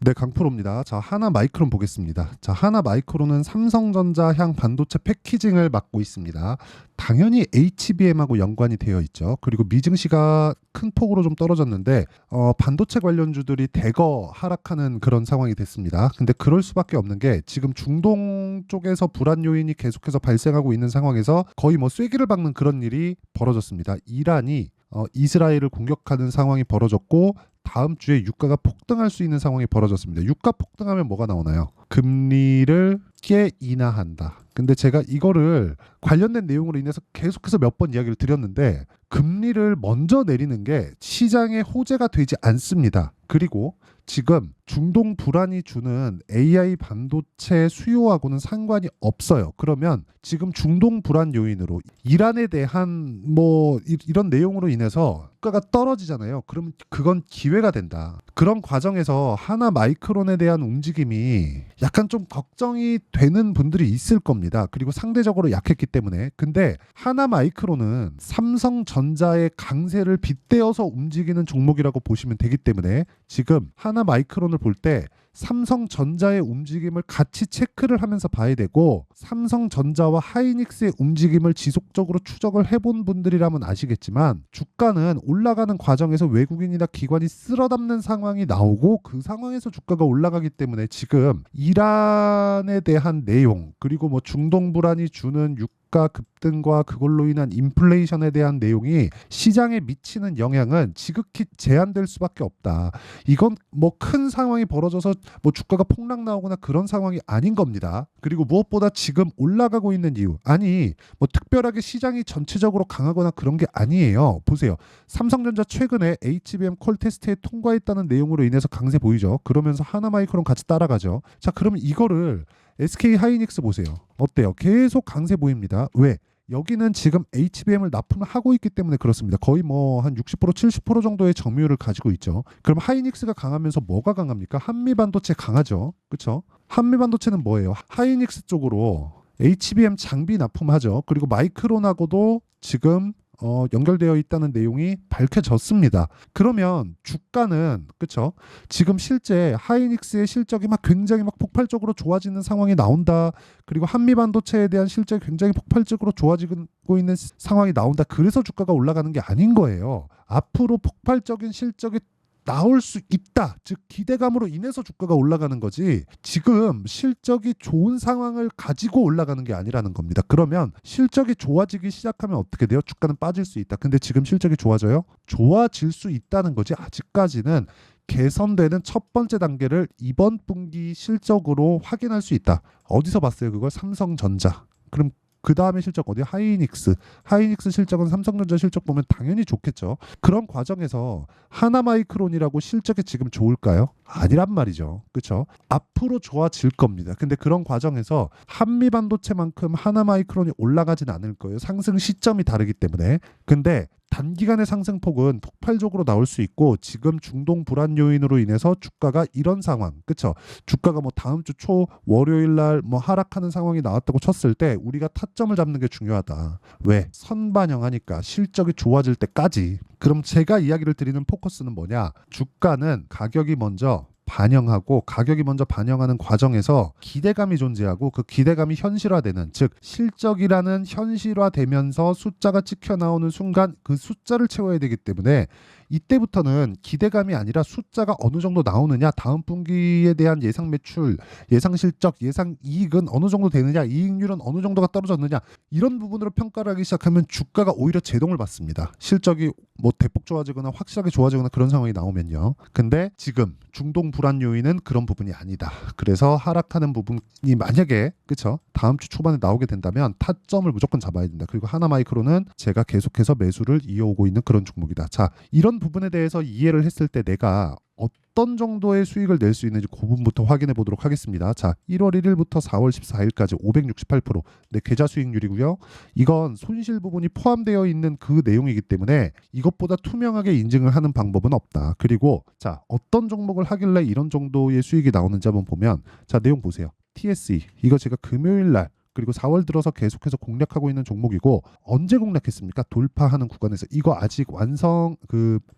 네, 강프로입니다. 자, 하나마이크론 보겠습니다. 자, 하나마이크론은 삼성전자 향 반도체 패키징을 맡고 있습니다. 당연히 HBM하고 연관이 되어 있죠. 그리고 미증시가 큰 폭으로 좀 떨어졌는데 반도체 관련주들이 대거 하락하는 그런 상황이 됐습니다. 근데 그럴 수밖에 없는 게 지금 중동 쪽에서 불안 요인이 계속해서 발생하고 있는 상황에서 거의 뭐 쐐기를 박는 그런 일이 벌어졌습니다. 이란이 이스라엘을 공격하는 상황이 벌어졌고 다음 주에 유가가 폭등할 수 있는 상황이 벌어졌습니다. 유가 폭등하면 뭐가 나오나요? 금리를 꽤 인하한다. 근데 제가 이거를 관련된 내용으로 인해서 계속해서 몇 번 이야기를 드렸는데 금리를 먼저 내리는 게 시장에 호재가 되지 않습니다. 그리고 지금 중동 불안이 주는 AI 반도체 수요하고는 상관이 없어요. 그러면 지금 중동 불안 요인으로 이란에 대한 이런 내용으로 인해서 유가가 떨어지잖아요. 그러면 그건 기회가 된다. 그런 과정에서 하나 마이크론에 대한 움직임이 약간 좀 걱정이 되는 분들이 있을 겁니다. 그리고 상대적으로 약했기 때문에. 근데 하나 마이크론은 삼성전자의 강세를 빗대어서 움직이는 종목이라고 보시면 되기 때문에 지금 하나 마이크론을 볼 때 삼성전자의 움직임을 같이 체크를 하면서 봐야 되고 삼성전자와 하이닉스의 움직임을 지속적으로 추적을 해본 분들이라면 아시겠지만 주가는 올라가는 과정에서 외국인이나 기관이 쓸어담는 상황이 나오고 그 상황에서 주가가 올라가기 때문에 지금 이란에 대한 내용 그리고 뭐 중동 불안이 주는 유가 급등과 그걸로 인한 인플레이션에 대한 내용이 시장에 미치는 영향은 지극히 제한될 수밖에 없다. 이건 뭐 큰 상황이 벌어져서 뭐 주가가 폭락 나오거나 그런 상황이 아닌 겁니다. 그리고 무엇보다 지금 올라가고 있는 이유 아니 뭐 특별하게 시장이 전체적으로 강하거나 그런 게 아니에요. 보세요. 삼성전자 최근에 HBM 콜 테스트에 통과했다는 내용으로 인해서 강세 보이죠. 그러면서 하나마이크론 같이 따라가죠. 자, 그러면 이거를 SK 하이닉스 보세요. 어때요? 계속 강세 보입니다. 왜? 여기는 지금 HBM을 납품을 하고 있기 때문에 그렇습니다. 거의 뭐 한 60% 70% 정도의 점유율을 가지고 있죠. 그럼 하이닉스가 강하면서 뭐가 강합니까? 한미반도체 강하죠. 그렇죠? 한미반도체는 뭐예요? 하이닉스 쪽으로 HBM 장비 납품하죠. 그리고 마이크론하고도 지금 연결되어 있다는 내용이 밝혀졌습니다. 그러면 주가는 그쵸? 지금 실제 하이닉스의 실적이 막 굉장히 막 폭발적으로 좋아지는 상황이 나온다. 그리고 한미반도체에 대한 실적이 굉장히 폭발적으로 좋아지고 있는 상황이 나온다. 그래서 주가가 올라가는 게 아닌 거예요. 앞으로 폭발적인 실적이 나올 수 있다. 즉 기대감으로 인해서 주가가 올라가는 거지. 지금 실적이 좋은 상황을 가지고 올라가는 게 아니라는 겁니다. 그러면 실적이 좋아지기 시작하면 어떻게 돼요? 주가는 빠질 수 있다. 근데 지금 실적이 좋아져요? 좋아질 수 있다는 거지. 아직까지는 개선되는 첫 번째 단계를 이번 분기 실적으로 확인할 수 있다. 어디서 봤어요? 그걸 삼성전자. 그럼 그 다음에 실적 어디? 하이닉스. 하이닉스 실적은 삼성전자 실적 보면 당연히 좋겠죠. 그런 과정에서 하나마이크론이라고 실적이 지금 좋을까요? 아니란 말이죠. 그렇죠? 앞으로 좋아질 겁니다. 근데 그런 과정에서 한미반도체만큼 하나마이크론이 올라가진 않을 거예요. 상승 시점이 다르기 때문에. 근데 단기간의 상승폭은 폭발적으로 나올 수 있고 지금 중동 불안 요인으로 인해서 주가가 이런 상황, 그렇죠? 주가가 뭐 다음 주 초 월요일 날 뭐 하락하는 상황이 나왔다고 쳤을 때 우리가 타점을 잡는 게 중요하다. 왜? 선반영하니까 실적이 좋아질 때까지. 그럼 제가 이야기를 드리는 포커스는 뭐냐? 주가는 가격이 먼저 반영하는 과정에서 기대감이 존재하고 그 기대감이 현실화되는 즉 실적이라는 현실화되면서 숫자가 찍혀 나오는 순간 그 숫자를 채워야 되기 때문에 이때부터는 기대감이 아니라 숫자가 어느 정도 나오느냐 다음 분기에 대한 예상 매출, 예상 실적, 예상 이익은 어느 정도 되느냐 이익률은 어느 정도가 떨어졌느냐 이런 부분으로 평가를 하기 시작하면 주가가 오히려 제동을 받습니다. 실적이 뭐 대폭 좋아지거나 확실하게 좋아지거나 그런 상황이 나오면요. 근데 지금 중동 불안 요인은 그런 부분이 아니다. 그래서 하락하는 부분이 만약에 그쵸 다음 주 초반에 나오게 된다면 타점을 무조건 잡아야 된다. 그리고 하나마이크론은 제가 계속해서 매수를 이어오고 있는 그런 종목이다. 자, 이런 부분에 대해서 이해를 했을 때 내가 어떤 정도의 수익을 낼 수 있는지 그 부분부터 확인해 보도록 하겠습니다. 자, 1월 1일부터 4월 14일까지 568%. 내 계좌 수익률이고요. 이건 손실 부분이 포함되어 있는 그 내용이기 때문에 이것보다 투명하게 인증을 하는 방법은 없다. 그리고 자, 어떤 종목을 하길래 이런 정도의 수익이 나오는지 한번 보면 자, 내용 보세요. TSE. 이거 제가 금요일 날 그리고 4월 들어서 계속해서 공략하고 있는 종목이고 언제 공략했습니까? 돌파하는 구간에서. 이거 아직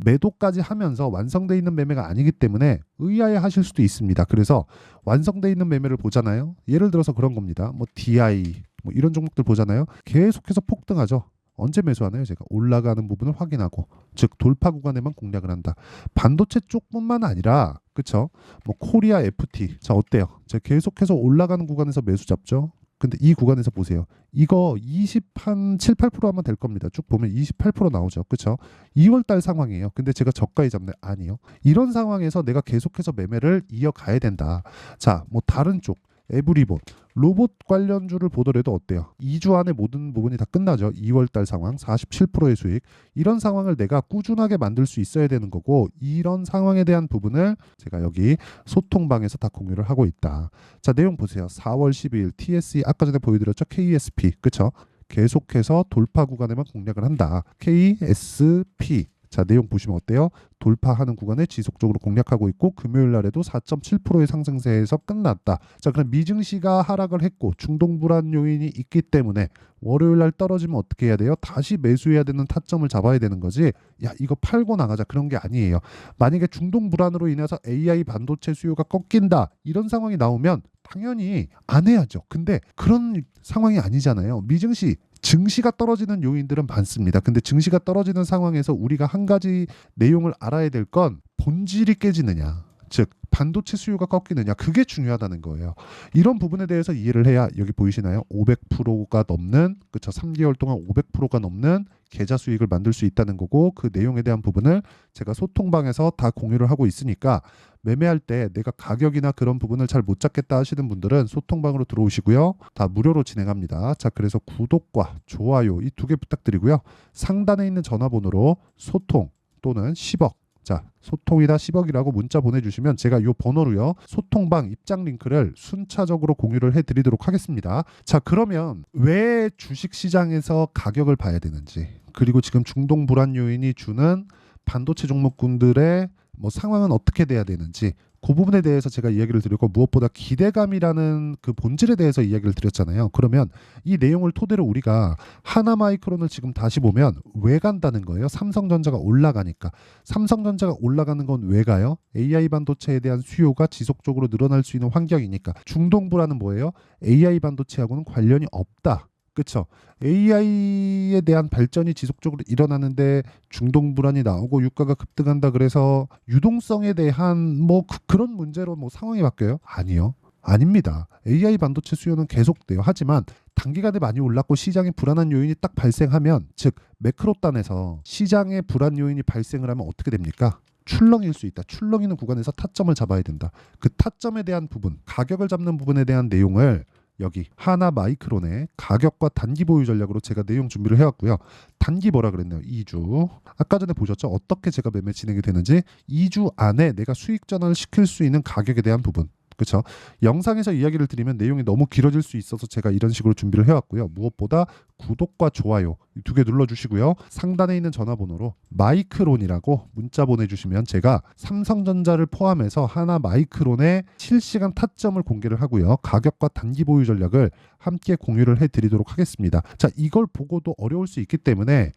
매도까지 하면서 완성돼 있는 매매가 아니기 때문에 의아해 하실 수도 있습니다. 그래서 완성돼 있는 매매를 보잖아요. 예를 들어서 그런 겁니다. 뭐 DI 뭐 이런 종목들 보잖아요. 계속해서 폭등하죠. 언제 매수하나요? 제가 올라가는 부분을 확인하고, 즉 돌파 구간에만 공략을 한다. 반도체 쪽뿐만 아니라, 그쵸? 뭐 코리아 FT, 자 어때요? 제가 계속해서 올라가는 구간에서 매수 잡죠. 근데 이 구간에서 보세요. 이거 20한 7, 8% 하면 될 겁니다. 쭉 보면 28% 나오죠. 그쵸? 2월 달 상황이에요. 근데 제가 저가에 잡네. 아니요. 이런 상황에서 내가 계속해서 매매를 이어가야 된다. 자, 뭐 다른 쪽 에브리본 로봇 관련주를 보더라도 어때요? 2주 안에 모든 부분이 다 끝나죠. 2월 달 상황 47%의 수익. 이런 상황을 내가 꾸준하게 만들 수 있어야 되는 거고, 이런 상황에 대한 부분을 제가 여기 소통방에서 다 공유를 하고 있다. 자, 내용 보세요. 4월 12일 TSE 아까 전에 보여드렸죠. KSP. 그쵸? 계속해서 돌파 구간에만 공략을 한다. KSP. 자, 내용 보시면 어때요? 돌파하는 구간에 지속적으로 공략하고 있고, 금요일 날에도 4.7%의 상승세에서 끝났다. 자, 그럼 미증시가 하락을 했고 중동 불안 요인이 있기 때문에 월요일 날 떨어지면 어떻게 해야 돼요? 다시 매수해야 되는 타점을 잡아야 되는 거지. 야, 이거 팔고 나가자, 그런 게 아니에요. 만약에 중동 불안으로 인해서 AI 반도체 수요가 꺾인다, 이런 상황이 나오면 당연히 안 해야죠. 근데 그런 상황이 아니잖아요. 미증시 증시가 떨어지는 요인들은 많습니다. 근데 증시가 떨어지는 상황에서 우리가 한 가지 내용을 알아야 될 건 본질이 깨지느냐, 즉 반도체 수요가 꺾이느냐, 그게 중요하다는 거예요. 이런 부분에 대해서 이해를 해야, 여기 보이시나요? 500%가 넘는, 그쵸? 3개월 동안 500%가 넘는 계좌 수익을 만들 수 있다는 거고, 그 내용에 대한 부분을 제가 소통방에서 다 공유를 하고 있으니까 매매할 때 내가 가격이나 그런 부분을 잘 못 잡겠다 하시는 분들은 소통방으로 들어오시고요. 다 무료로 진행합니다. 자, 그래서 구독과 좋아요 이 두 개 부탁드리고요. 상단에 있는 전화번호로 소통 또는 10억, 자, 소통이다 10억이라고 문자 보내주시면 제가 이 번호로요, 소통방 입장 링크를 순차적으로 공유를 해드리도록 하겠습니다. 자, 그러면 왜 주식시장에서 가격을 봐야 되는지, 그리고 지금 중동 불안 요인이 주는 반도체 종목군들의 뭐 상황은 어떻게 돼야 되는지, 그 부분에 대해서 제가 이야기를 드렸고, 무엇보다 기대감이라는 그 본질에 대해서 이야기를 드렸잖아요. 그러면 이 내용을 토대로 우리가 하나마이크론을 지금 다시 보면 왜 간다는 거예요? 삼성전자가 올라가니까. 삼성전자가 올라가는 건 왜 가요? AI 반도체에 대한 수요가 지속적으로 늘어날 수 있는 환경이니까. 중동 불안은 뭐예요? AI 반도체하고는 관련이 없다. 그렇죠. AI에 대한 발전이 지속적으로 일어나는데 중동 불안이 나오고 유가가 급등한다 그래서 유동성에 대한 뭐 그런 문제로 뭐 상황이 바뀌어요? 아니요. 아닙니다. AI 반도체 수요는 계속돼요. 하지만 단기간에 많이 올랐고 시장에 불안한 요인이 딱 발생하면, 즉 매크로 단에서 시장에 불안 요인이 발생을 하면 어떻게 됩니까? 출렁일 수 있다. 출렁이는 구간에서 타점을 잡아야 된다. 그 타점에 대한 부분, 가격을 잡는 부분에 대한 내용을 여기 하나마이크론의 가격과 단기 보유 전략으로 제가 내용 준비를 해왔고요. 단기 뭐라 그랬나요? 2주. 아까 전에 보셨죠? 어떻게 제가 매매 진행이 되는지. 2주 안에 내가 수익 전환을 시킬 수 있는 가격에 대한 부분. 그렇죠? 영상에서 이야기를 드리면 내용이 너무 길어질 수 있어서 제가 이런 식으로 준비를 해왔고요. 무엇보다 구독과 좋아요 두 개 눌러주시고요. 상단에 있는 전화번호로 마이크론이라고 문자 보내주시면 제가 삼성전자를 포함해서 하나 마이크론의 실시간 타점을 공개를 하고요. 가격과 단기 보유 전략을 함께 공유를 해드리도록 하겠습니다. 자, 이걸 보고도 어려울 수 있기 때문에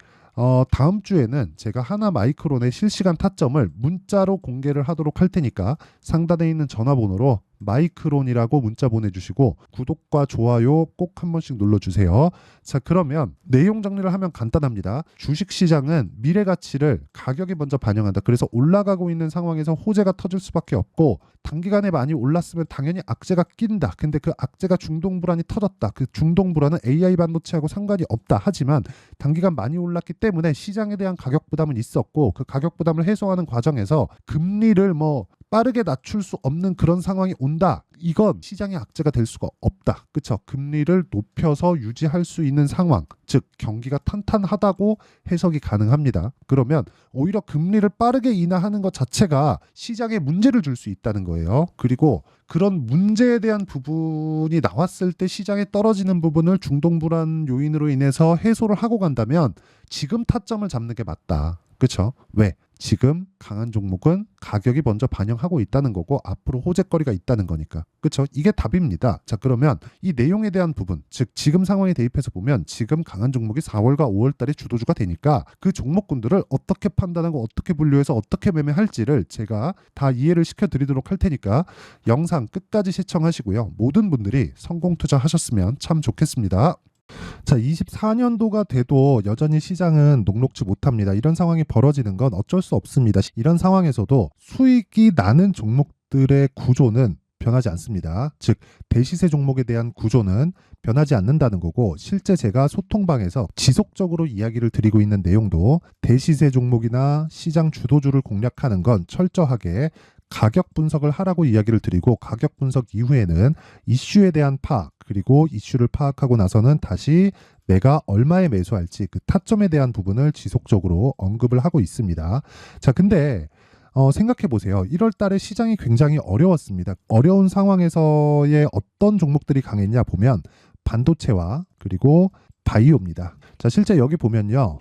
다음 주에는 제가 하나 마이크론의 실시간 타점을 문자로 공개를 하도록 할 테니까 상단에 있는 전화번호로 마이크론이라고 문자 보내주시고 구독과 좋아요 꼭 한 번씩 눌러주세요. 자, 그러면 내용 정리를 하면 간단합니다. 주식시장은 미래 가치를 가격이 먼저 반영한다. 그래서 올라가고 있는 상황에서 호재가 터질 수밖에 없고, 단기간에 많이 올랐으면 당연히 악재가 낀다. 근데 그 악재가 중동 불안이 터졌다. 그 중동 불안은 AI 반도체하고 상관이 없다. 하지만 단기간 많이 올랐기 때문에 시장에 대한 가격 부담은 있었고, 그 가격 부담을 해소하는 과정에서 금리를 뭐 빠르게 낮출 수 없는 그런 상황이 온다. 이건 시장의 악재가 될 수가 없다. 그렇죠? 금리를 높여서 유지할 수 있는 상황, 즉 경기가 탄탄하다고 해석이 가능합니다. 그러면 오히려 금리를 빠르게 인하하는 것 자체가 시장에 문제를 줄 수 있다는 거예요. 그리고 그런 문제에 대한 부분이 나왔을 때 시장에 떨어지는 부분을 중동 불안 요인으로 인해서 해소를 하고 간다면 지금 타점을 잡는 게 맞다. 그렇죠? 왜? 지금 강한 종목은 가격이 먼저 반영하고 있다는 거고 앞으로 호재거리가 있다는 거니까. 그렇죠? 이게 답입니다. 자, 그러면 이 내용에 대한 부분, 즉 지금 상황에 대입해서 보면 지금 강한 종목이 4월과 5월 달에 주도주가 되니까 그 종목군들을 어떻게 판단하고 어떻게 분류해서 어떻게 매매할지를 제가 다 이해를 시켜드리도록 할 테니까 영상 끝까지 시청하시고요. 모든 분들이 성공 투자하셨으면 참 좋겠습니다. 자, 24년도가 돼도 여전히 시장은 녹록지 못합니다. 이런 상황이 벌어지는 건 어쩔 수 없습니다. 이런 상황에서도 수익이 나는 종목들의 구조는 변하지 않습니다. 즉, 대시세 종목에 대한 구조는 변하지 않는다는 거고, 실제 제가 소통방에서 지속적으로 이야기를 드리고 있는 내용도 대시세 종목이나 시장 주도주를 공략하는 건 철저하게 가격 분석을 하라고 이야기를 드리고, 가격 분석 이후에는 이슈에 대한 파악, 그리고 이슈를 파악하고 나서는 다시 내가 얼마에 매수할지 그 타점에 대한 부분을 지속적으로 언급을 하고 있습니다. 자, 근데 생각해 보세요. 1월 달에 시장이 굉장히 어려웠습니다. 어려운 상황에서의 어떤 종목들이 강했냐 보면 반도체와 그리고 바이오입니다. 자, 실제 여기 보면요.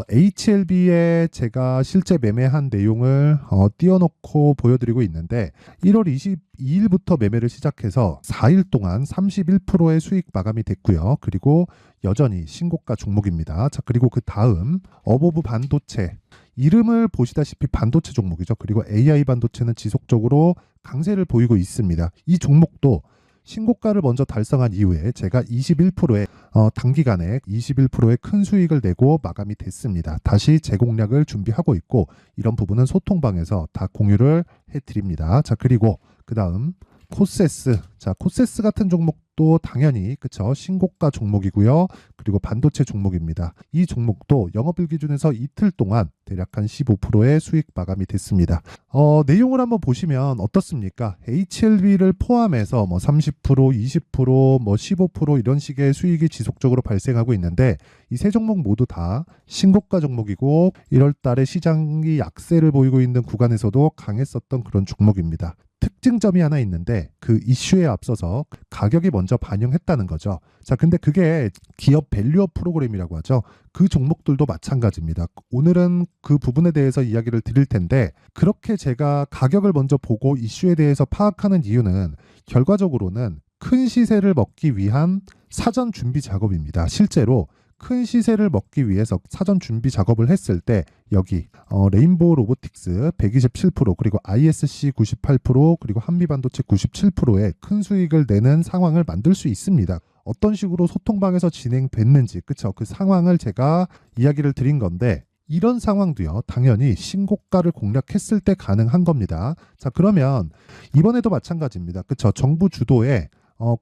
HLB에 제가 실제 매매한 내용을 띄워놓고 보여드리고 있는데 1월 22일부터 매매를 시작해서 4일 동안 31%의 수익 마감이 됐고요. 그리고 여전히 신고가 종목입니다. 자, 그리고 그 다음 어보브 반도체, 이름을 보시다시피 반도체 종목이죠. 그리고 AI 반도체는 지속적으로 강세를 보이고 있습니다. 이 종목도 신고가를 먼저 달성한 이후에 제가 21%의 단기간에 21%의 큰 수익을 내고 마감이 됐습니다. 다시 재공략을 준비하고 있고 이런 부분은 소통방에서 다 공유를 해드립니다. 자, 그리고 그 다음 코세스. 자, 코세스 같은 종목도 당연히 그쵸, 신고가 종목이고요. 그리고 반도체 종목입니다. 이 종목도 영업일 기준에서 이틀 동안 대략 한 15%의 수익 마감이 됐습니다. 내용을 한번 보시면 어떻습니까? HLB를 포함해서 뭐 30%, 20%, 뭐 15% 이런 식의 수익이 지속적으로 발생하고 있는데 이 세 종목 모두 다 신고가 종목이고 1월 달에 시장이 약세를 보이고 있는 구간에서도 강했었던 그런 종목입니다. 특징점이 하나 있는데 그 이슈에 앞서서 가격이 먼저 반영했다는 거죠. 자, 근데 그게 기업 밸류업 프로그램이라고 하죠. 그 종목들도 마찬가지입니다. 오늘은 그 부분에 대해서 이야기를 드릴 텐데 그렇게 제가 가격을 먼저 보고 이슈에 대해서 파악하는 이유는 결과적으로는 큰 시세를 먹기 위한 사전 준비 작업입니다. 실제로 큰 시세를 먹기 위해서 사전 준비 작업을 했을 때 여기 레인보우 로보틱스 127% 그리고 ISC 98% 그리고 한미반도체 97%의 큰 수익을 내는 상황을 만들 수 있습니다. 어떤 식으로 소통방에서 진행됐는지 그쵸, 그 상황을 제가 이야기를 드린 건데 이런 상황도요 당연히 신고가를 공략했을 때 가능한 겁니다. 자, 그러면 이번에도 마찬가지입니다. 그쵸, 정부 주도의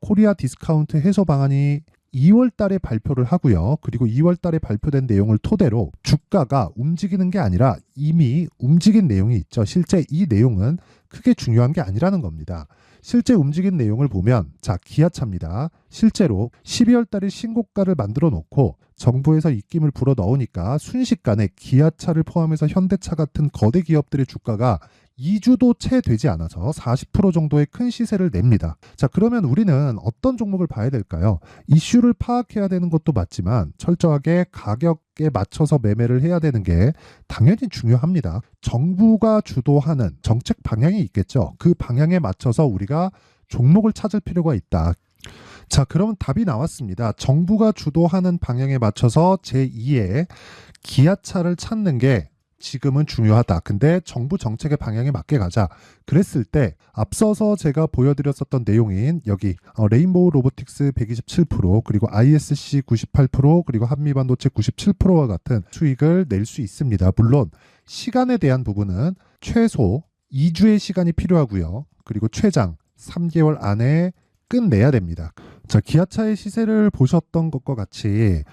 코리아 디스카운트 해소 방안이 2월 달에 발표를 하고요. 그리고 2월 달에 발표된 내용을 토대로 주가가 움직이는 게 아니라 이미 움직인 내용이 있죠. 실제 이 내용은 크게 중요한 게 아니라는 겁니다. 실제 움직인 내용을 보면 자, 기아차입니다. 실제로 12월 달에 신고가를 만들어 놓고 정부에서 입김을 불어 넣으니까 순식간에 기아차를 포함해서 현대차 같은 거대 기업들의 주가가 2주도 채 되지 않아서 40% 정도의 큰 시세를 냅니다. 자, 그러면 우리는 어떤 종목을 봐야 될까요? 이슈를 파악해야 되는 것도 맞지만 철저하게 가격에 맞춰서 매매를 해야 되는 게 당연히 중요합니다. 정부가 주도하는 정책 방향이 있겠죠. 그 방향에 맞춰서 우리가 종목을 찾을 필요가 있다. 자, 그러면 답이 나왔습니다. 정부가 주도하는 방향에 맞춰서 제2의 기아차를 찾는 게 지금은 중요하다. 근데 정부 정책의 방향에 맞게 가자. 그랬을 때 앞서서 제가 보여드렸었던 내용인 여기 레인보우 로보틱스 127% 그리고 ISC 98% 그리고 한미반도체 97%와 같은 수익을 낼 수 있습니다. 물론 시간에 대한 부분은 최소 2주의 시간이 필요하고요. 그리고 최장 3개월 안에 끝내야 됩니다. 자, 기아차의 시세를 보셨던 것과 같이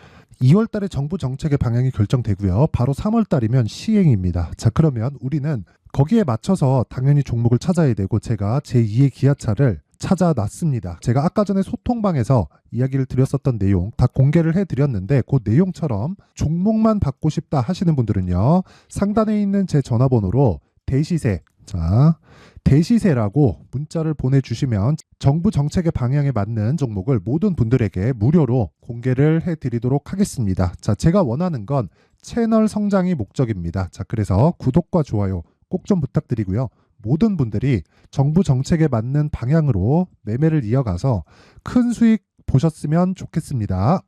2월 달에 정부 정책의 방향이 결정되고요. 바로 3월 달이면 시행입니다. 자, 그러면 우리는 거기에 맞춰서 당연히 종목을 찾아야 되고 제가 제2의 기아차를 찾아놨습니다. 제가 아까 전에 소통방에서 이야기를 드렸었던 내용 다 공개를 해드렸는데 그 내용처럼 종목만 받고 싶다 하시는 분들은요. 상단에 있는 제 전화번호로 대시세, 자, 대시세라고 문자를 보내주시면 정부 정책의 방향에 맞는 종목을 모든 분들에게 무료로 공개를 해드리도록 하겠습니다. 자, 제가 원하는 건 채널 성장이 목적입니다. 자, 그래서 구독과 좋아요 꼭 좀 부탁드리고요. 모든 분들이 정부 정책에 맞는 방향으로 매매를 이어가서 큰 수익 보셨으면 좋겠습니다.